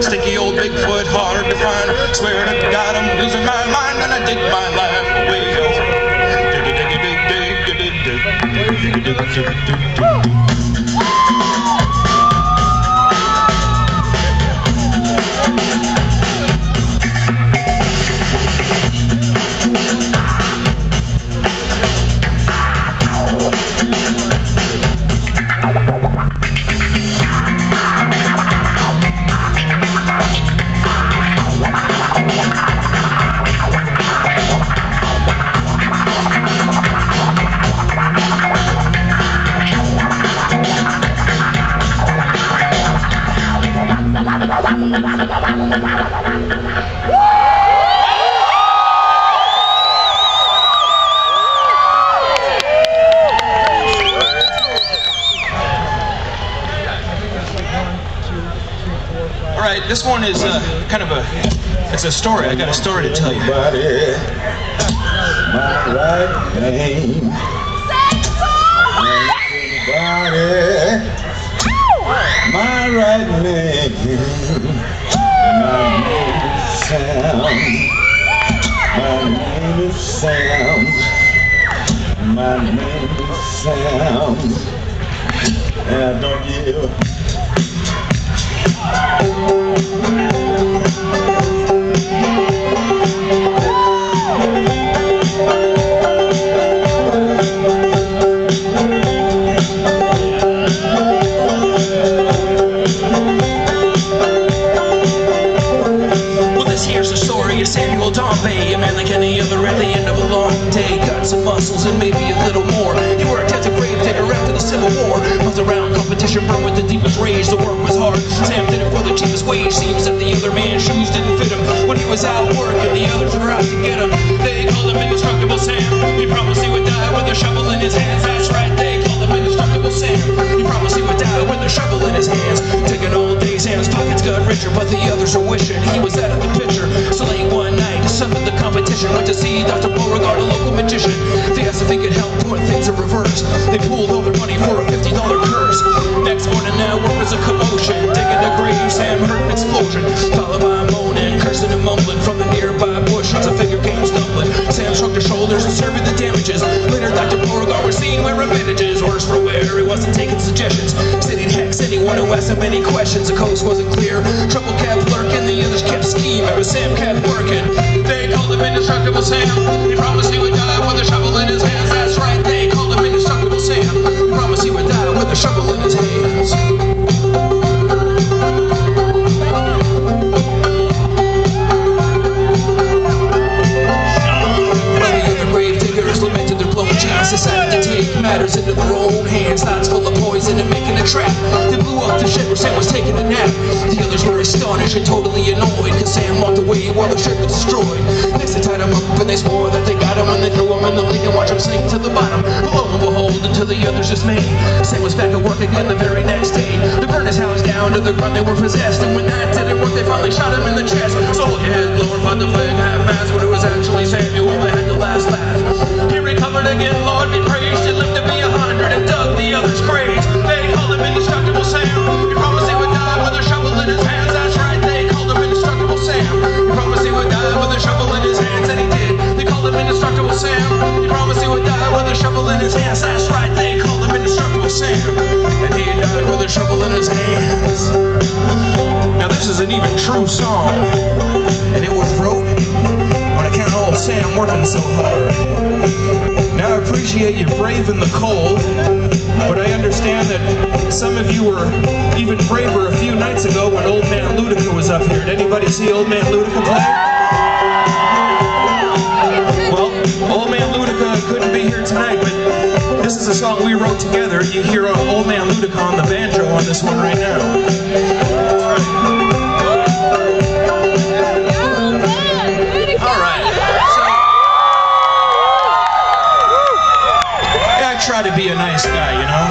Sticky old Bigfoot, hard to find. Swear to God I'm losing my mind and I dig my life away. All right, this one is kind of it's a story. I got a story to tell you. My right name. My right name. My name is Sam. My name is Sam. And I don't give. Samuel Dombey, a man like any other at the end of a long day. Got some muscles and maybe a little more. He worked as a grave digger after the Civil War. Buzzed around competition, burned with the deepest rage. The work was hard. Sam did it for the cheapest wage. Seems that the other man's shoes didn't fit him when he was out working. The others were out to get him. They called him Indestructible Sam. He promised he would die with a shovel in his hands. That's right, they called him Indestructible Sam. He promised he would die with a shovel in his hands. Taking all day, Sam's pockets got richer, but the others are wishing he was out of the picture. So late one night, to sum up the competition, went to see Dr. Beauregard, a local magician. They asked if he could help put things in reverse. They pooled all their money for a $50 curse. Next morning now, where was a commotion? Digging a grave, Sam heard an explosion, followed by moaning, cursing and mumbling from the nearby bush as a figure came stumbling. Sam shrugged his shoulders and surveyed the damages. Later, Dr. Beauregard was seen wearing bandages. Worse for wear, he wasn't taking suggestions. Said he'd hex anyone who asked him any questions. The coast wasn't clear, trouble kept lurking. The others kept scheming, but Sam kept working. They called him Indestructible Sam. He promised he would die with a shovel in his hands. That's right, they called him Indestructible Sam. He promised he would die with a shovel in his hands. While the other grave diggers lamented their blown chance, decided to take matters into their own hands. Thoughts full of poison and making a trap. They blew up the shed where Sam was taking a nap. The others were astonished and totally annoyed, cause Sam walked away while the shed was destroyed. Next they tied him up and they swore that they got him, and they threw him in the lake and watched him sink to the bottom. But lo and behold, until the others dismayed, Sam was back at work again the very next day. They burned his house down to the ground, they were possessed, and when that didn't work, they finally shot him in the chest. So head glorified the flag half-mast, when it was actually Samuel that had the last laugh. He recovered again, Lord be praised. He lived to be 100 and dug the others' graves. They called him Indestructible Sam. He promised he would die with a shovel in his hands. That's right, they called him Indestructible Sam. He promised he would die with a shovel in his hands, and he did. They called him Indestructible Sam. He promised he would die with a shovel in his hands. That's right, they called him Indestructible Sam. And he died with a shovel in his hands. Now this is an even true song, and it was wrote on account of old Sam working so hard. Now I appreciate you braving the cold, but I understand that some of you were even braver a few nights ago when Old Man Ludica was up here. Did anybody see Old Man Ludica play? Well, Old Man Ludica couldn't be here tonight, but this is a song we wrote together. You hear Old Man Ludica on the banjo on this one right now. All right. Try to be a nice guy, you know?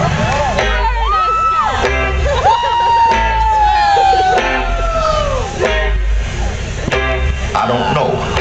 I don't know.